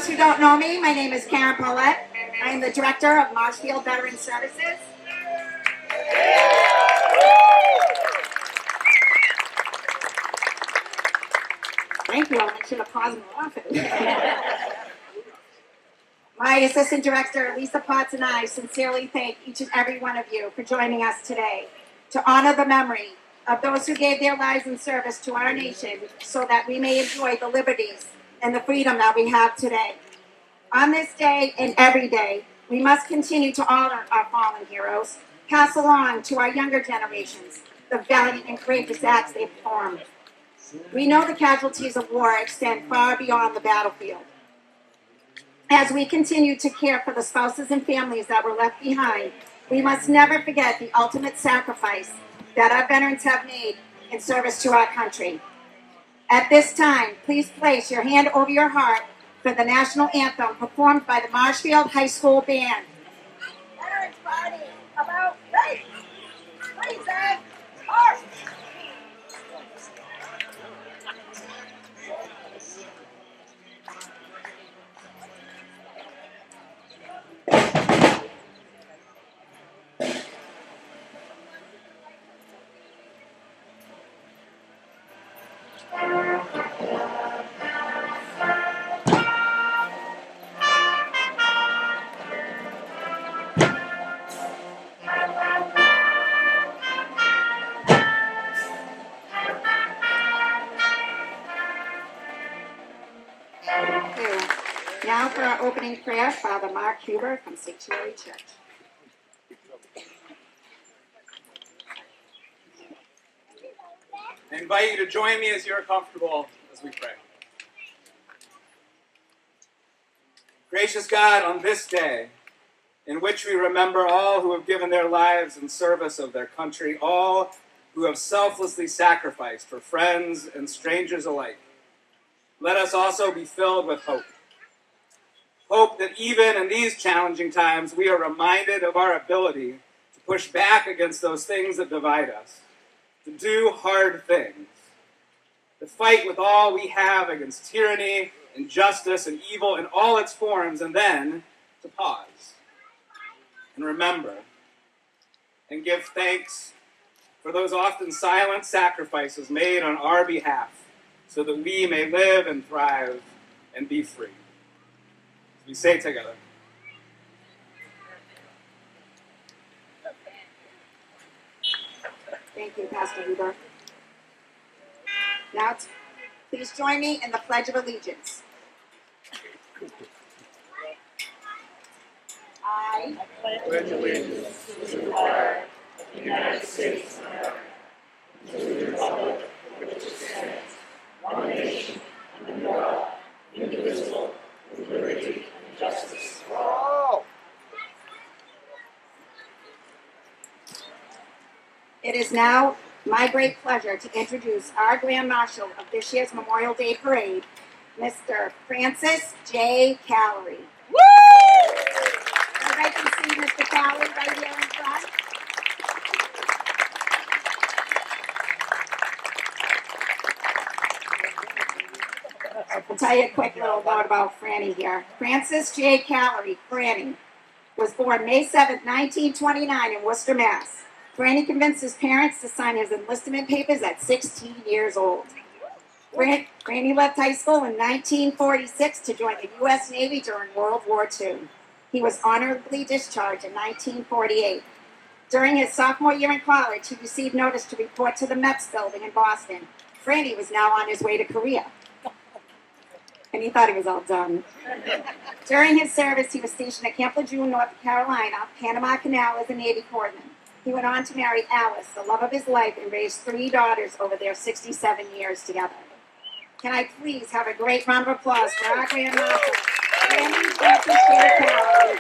those who don't know me, my name is Karen Paulette. I am the Director of Marshfield Veteran Services. Thank you. I'll make sure to pause more often. My Assistant Director, Lisa Potts, and I sincerely thank each and every one of you for joining us today to honor the memory of those who gave their lives in service to our nation so that we may enjoy the liberties and the freedom that we have today. On this day and every day, we must continue to honor our fallen heroes, pass along to our younger generations the valiant and courageous acts they performed. We know the casualties of war extend far beyond the battlefield. As we continue to care for the spouses and families that were left behind, we must never forget the ultimate sacrifice that our veterans have made in service to our country. At this time, please place your hand over your heart for the national anthem performed by the Marshfield High School Band. Veterans Party, about right. Please, march. Now for our opening prayer, Father Mark Huber from Sanctuary Church. I invite you to join me as you're comfortable as we pray. Gracious God, on this day, in which we remember all who have given their lives in service of their country, all who have selflessly sacrificed for friends and strangers alike, let us also be filled with hope. Hope that even in these challenging times, we are reminded of our ability to push back against those things that divide us, to do hard things, to fight with all we have against tyranny, injustice, and evil in all its forms, and then to pause and remember and give thanks for those often silent sacrifices made on our behalf so that we may live and thrive and be free. As we say together. Thank you, Pastor Huber. Now, please join me in the Pledge of Allegiance. I pledge allegiance to the flag of the United States of America, to the republic for which it stands, one nation, under God, indivisible, with liberty and justice for all. It is now my great pleasure to introduce our Grand Marshal of this year's Memorial Day Parade, Mr. Francis J. Callery. Woo! Everybody can see Mr. Callery right here in front. I'll tell you a quick little note about Franny here. Francis J. Callery, Franny, was born May 7, 1929 in Worcester, Mass. Franny convinced his parents to sign his enlistment papers at 16 years old. Franny left high school in 1946 to join the U.S. Navy during World War II. He was honorably discharged in 1948. During his sophomore year in college, he received notice to report to the MEPS building in Boston. Franny was now on his way to Korea. And he thought he was all done. During his service, he was stationed at Camp Lejeune, North Carolina, Panama Canal as a Navy corpsman. He went on to marry Alice, the love of his life, and raised 3 daughters over their 67 years together. Can I please have a great round of applause for our Grand Marshal, Francis J. Callery.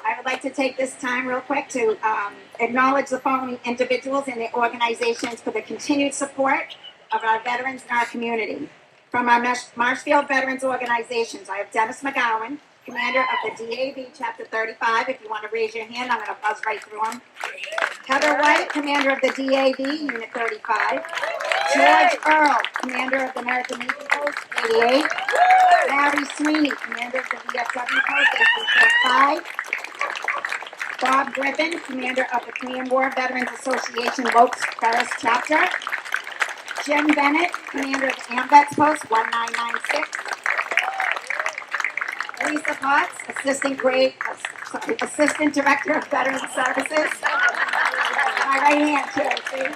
I would like to take this time real quick to acknowledge the following individuals and their organizations for the continued support of our veterans in our community. From our Marshfield Veterans Organizations, I have Dennis McGowan, commander of the DAV, Chapter 35. If you want to raise your hand, I'm going to buzz right through them. Heather White, commander of the DAV, Unit 35. George Earl, commander of the American Navy Post, 88. Larry Sweeney, commander of the VFW Post, 845. Bob Griffin, commander of the Korean War Veterans Association, Lopes Ferris Chapter. Jim Bennett, commander of the AMVETS Post, 1996. Lisa Potts, assistant director of Veterans Services. My right hand, too, see?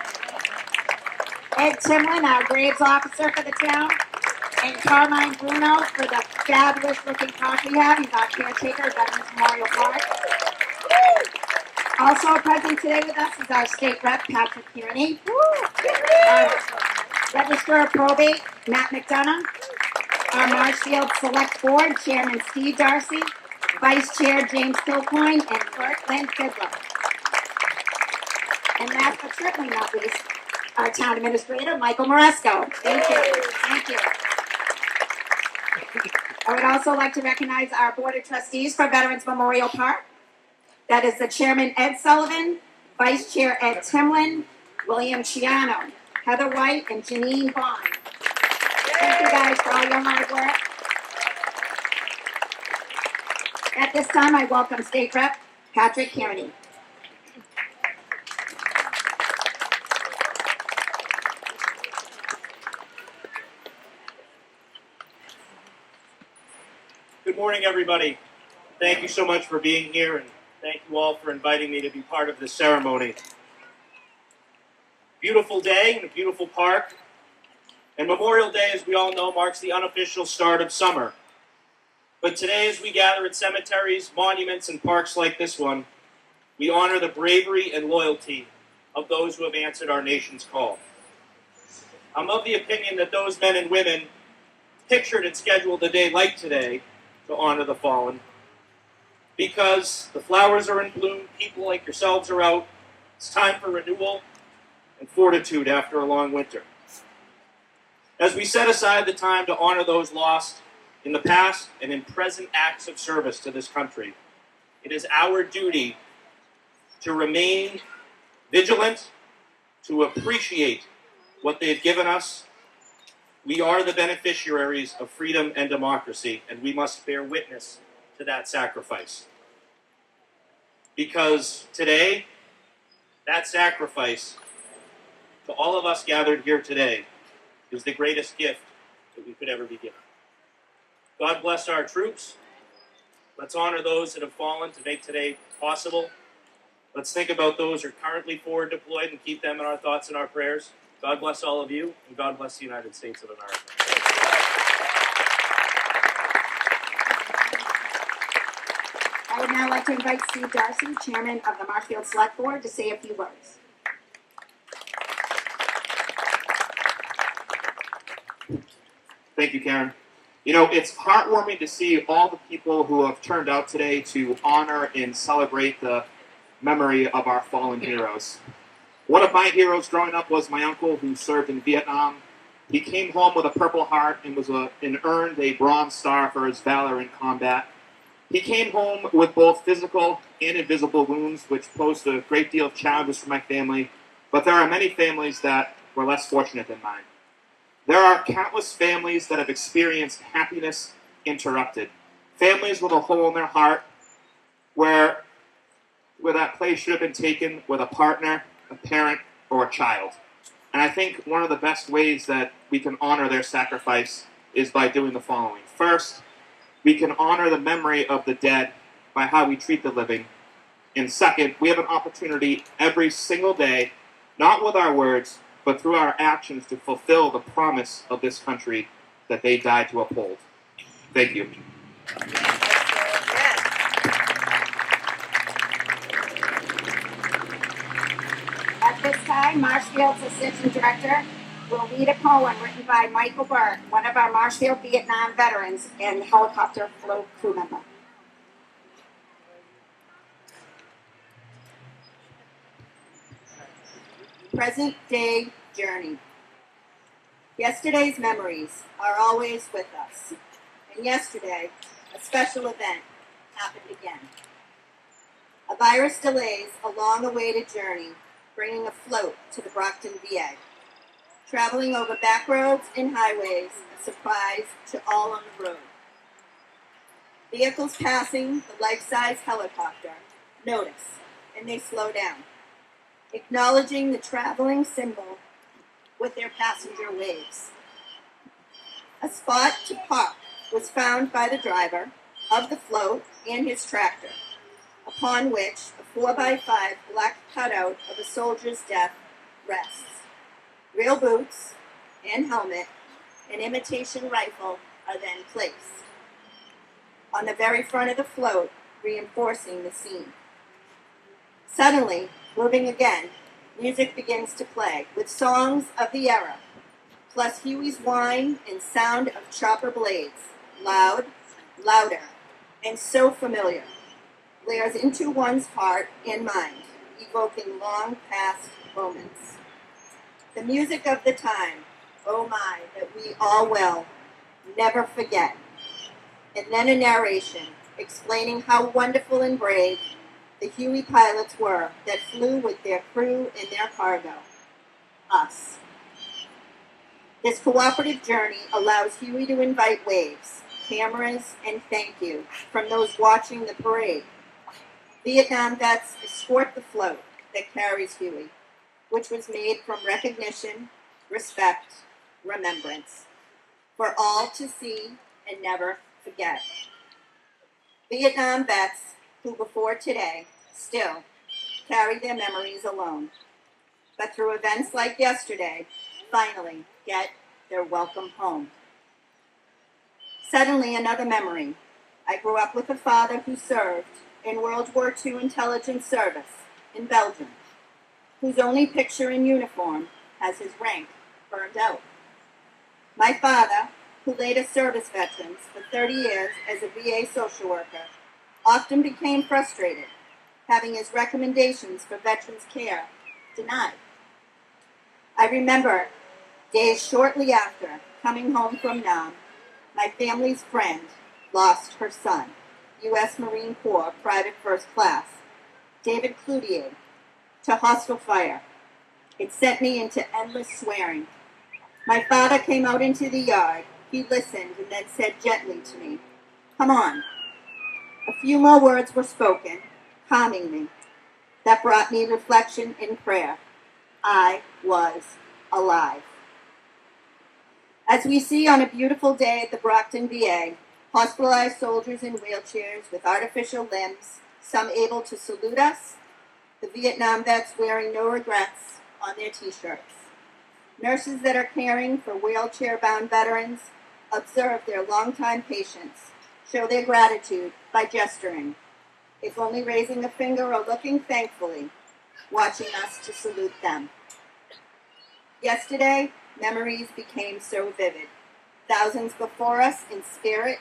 Ed Timlin, our Graves officer for the town. And Carmine Bruno for the fabulous looking park we have. He's our caretaker of Veterans Memorial Park. Also present today with us is our state rep, Patrick Kearney. Our Register of Probate, Matt McDonough. Our Marshfield Select Board, Chairman Steve Darcy. Vice Chair James Kilcoyne, and Clerk Lynn Fiddler. And last but certainly not least, our Town Administrator, Michael Moresco. Thank you. Thank you. I would also like to recognize our Board of Trustees for Veterans Memorial Park. That is the Chairman, Ed Sullivan, Vice Chair, Ed Timlin, William Chiano, Heather White, and Janine Bond. Thank you guys for all your hard work. At this time, I welcome State Rep Patrick Kearney. Good morning, everybody. Thank you so much for being here, and thank you all for inviting me to be part of this ceremony. Beautiful day in a beautiful park. And Memorial Day, as we all know, marks the unofficial start of summer. But today, as we gather at cemeteries, monuments, and parks like this one, we honor the bravery and loyalty of those who have answered our nation's call. I'm of the opinion that those men and women pictured and scheduled a day like today to honor the fallen, because the flowers are in bloom, people like yourselves are out. It's time for renewal and fortitude after a long winter. As we set aside the time to honor those lost in the past and in present acts of service to this country, it is our duty to remain vigilant, to appreciate what they've given us. We are the beneficiaries of freedom and democracy, and we must bear witness to that sacrifice. Because today, that sacrifice, to all of us gathered here today, is the greatest gift that we could ever be given. God bless our troops. Let's honor those that have fallen to make today possible. Let's think about those who are currently forward deployed and keep them in our thoughts and our prayers. God bless all of you, and God bless the United States of America. I would now like to invite Steve Darcy, Chairman of the Marshfield Select Board, to say a few words. Thank you, Karen. You know, it's heartwarming to see all the people who have turned out today to honor and celebrate the memory of our fallen heroes. One of my heroes growing up was my uncle, who served in Vietnam. He came home with a Purple Heart and earned a Bronze Star for his valor in combat. He came home with both physical and invisible wounds, which posed a great deal of challenges for my family, but there are many families that were less fortunate than mine. There are countless families that have experienced happiness interrupted. Families with a hole in their heart where that place should have been taken with a partner, a parent, or a child. And I think one of the best ways that we can honor their sacrifice is by doing the following. First, we can honor the memory of the dead by how we treat the living. And second, we have an opportunity every single day, not with our words, but through our actions, to fulfill the promise of this country that they died to uphold. Thank you. At this time, Marshfield's Assistant Director will read a poem written by Michael Burke, one of our Marshfield Vietnam veterans and helicopter float crew member. Present day journey. Yesterday's memories are always with us. And yesterday a special event happened again. A virus delays a long-awaited journey, bringing a float to the Brockton VA. Traveling over back roads and highways, a surprise to all on the road. Vehicles passing the life-size helicopter notice, and they slow down, acknowledging the traveling symbol with their passenger waves. A spot to park was found by the driver of the float and his tractor, upon which a 4x5 black cutout of a soldier's death rests. Real boots and helmet and imitation rifle are then placed on the very front of the float, reinforcing the scene. Suddenly, moving again, music begins to play with songs of the era, plus Huey's whine and sound of chopper blades, loud, louder, and so familiar, layers into one's heart and mind, evoking long past moments. The music of the time, oh my, that we all will never forget. And then a narration explaining how wonderful and brave the Huey pilots were that flew with their crew and their cargo, us. This cooperative journey allows Huey to invite waves, cameras, and thank you from those watching the parade. Vietnam vets escort the float that carries Huey, which was made from recognition, respect, remembrance, for all to see and never forget. Vietnam vets who before today still carry their memories alone, but through events like yesterday, finally get their welcome home. Suddenly another memory. I grew up with a father who served in World War II intelligence service in Belgium, whose only picture in uniform has his rank burned out. My father, who later served as veterans for 30 years as a VA social worker, often became frustrated, having his recommendations for veterans care denied. I remember days shortly after coming home from Nam, my family's friend lost her son, U.S. Marine Corps Private First Class, David Cloutier, to hostile fire. It sent me into endless swearing. My father came out into the yard. He listened and then said gently to me, "Come on." A few more words were spoken, calming me. That brought me reflection and prayer. I was alive. As we see on a beautiful day at the Brockton VA, hospitalized soldiers in wheelchairs with artificial limbs, some able to salute us, the Vietnam vets wearing no regrets on their t-shirts. Nurses that are caring for wheelchair-bound veterans observe their longtime patients, show their gratitude by gesturing, if only raising a finger or looking thankfully, watching us to salute them. Yesterday, memories became so vivid. Thousands before us in spirit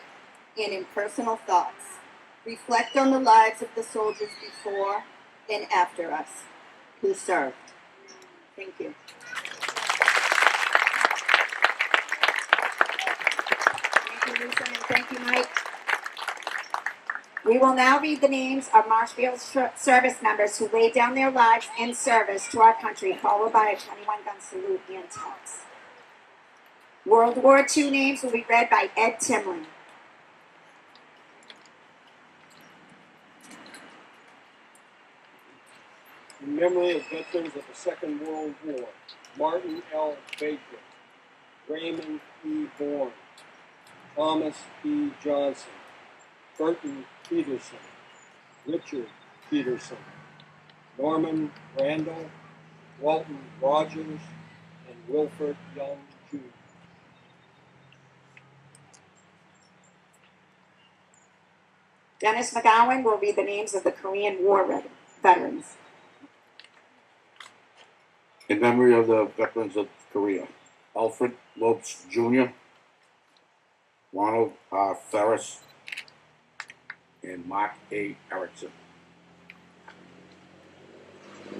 and in personal thoughts. Reflect on the lives of the soldiers before and after us who served. Thank you. Thank you, Lisa, and thank you, Mike. We will now read the names of Marshfield service members who laid down their lives in service to our country, followed by a 21-gun salute and toast. World War II names will be read by Ed Timlin. In memory of veterans of the Second World War, Martin L. Baker, Raymond E. Bourne, Thomas E. Johnson, Burton Peterson, Richard Peterson, Norman Randall, Walton Rogers, and Wilford Young, Jr. Dennis McGowan will read the names of the Korean War veterans. In memory of the veterans of Korea, Alfred Lopes Jr., Ronald R. Ferris, and Mark A. Erickson.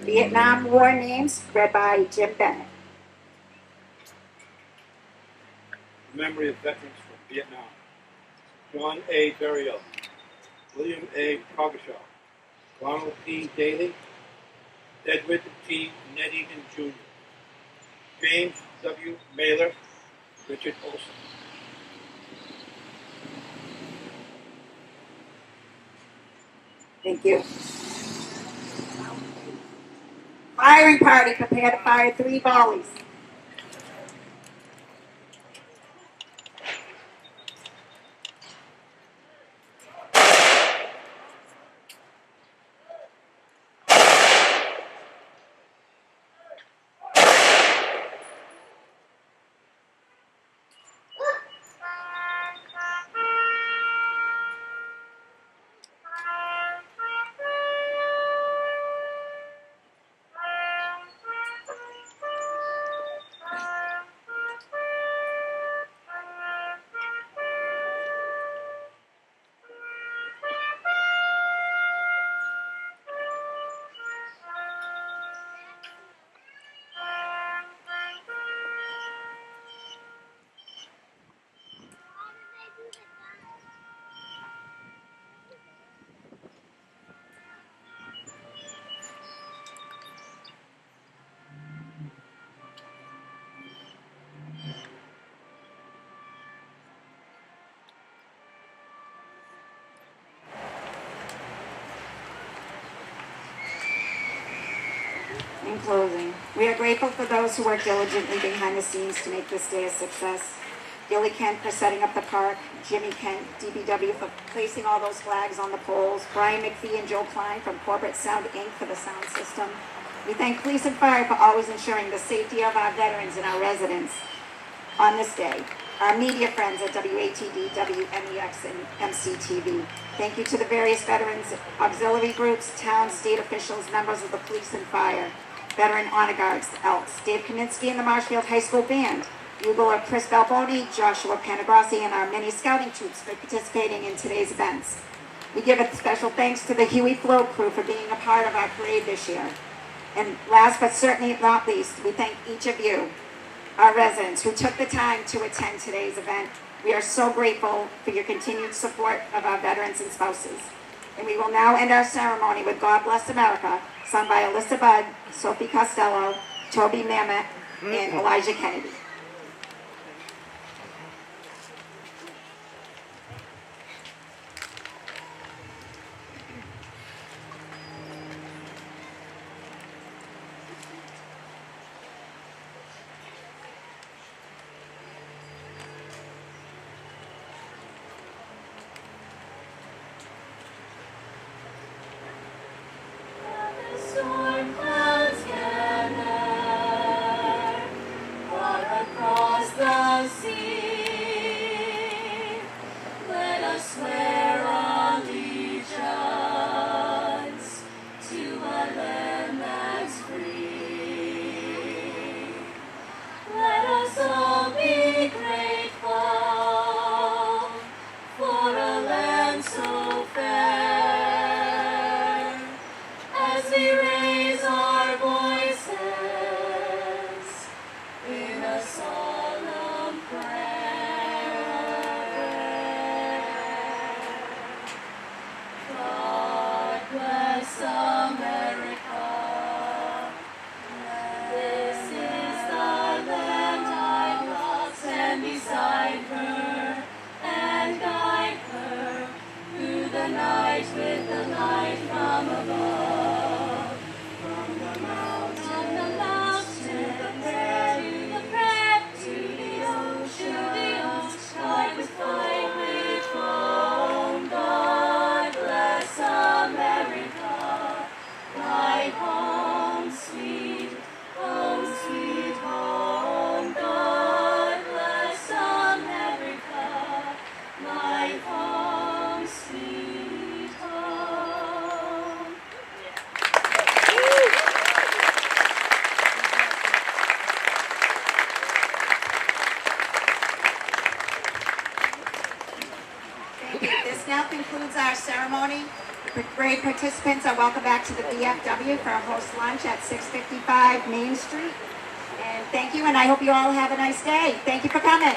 Vietnam War names read by Jim Bennett. In memory of veterans from Vietnam, John A. Berrio, William A. Cogashaw, Ronald P. Daly, Edward T. Neddington Jr., James W. Mailer, Richard Olson. Thank you. Firing party, prepare to fire 3 volleys. In closing, we are grateful for those who work diligently behind the scenes to make this day a success. Gilly Kent for setting up the park, Jimmy Kent, DBW for placing all those flags on the poles, Brian McPhee and Joe Klein from Corporate Sound Inc. for the sound system. We thank police and fire for always ensuring the safety of our veterans and our residents on this day. Our media friends at WATD, WMEX, and MCTV. Thank you to the various veterans, auxiliary groups, town, state officials, members of the police and fire, veteran honor guards, the Elks, Dave Kaminsky and the Marshfield High School Band, bugler Chris Balboni, Joshua Panagrossi, and our many scouting troops for participating in today's events. We give a special thanks to the Huey Float crew for being a part of our parade this year. And last but certainly not least, we thank each of you, our residents, who took the time to attend today's event. We are so grateful for your continued support of our veterans and spouses. And we will now end our ceremony with God Bless America, sung by Alyssa Budd, Sophie Costello, Toby Mamet, and Elijah Kennedy. Storm clouds gather far across the sea. Let us swear allegiance to a land that's free. Let us all be grateful for a land so fair. As we raise our voices in a solemn prayer. God bless America. This is the land I love. Stand beside her and guide her through the night with the light from above. From the mountain to the prayer, to the ocean, sky with fire with foam. God bless America, my home, sweet home, sweet home. God bless America, my home, sweet home. Thank you. This now concludes our ceremony. Parade participants are welcome back to the VFW for a host lunch at 655 Main Street. And thank you, and I hope you all have a nice day. Thank you for coming.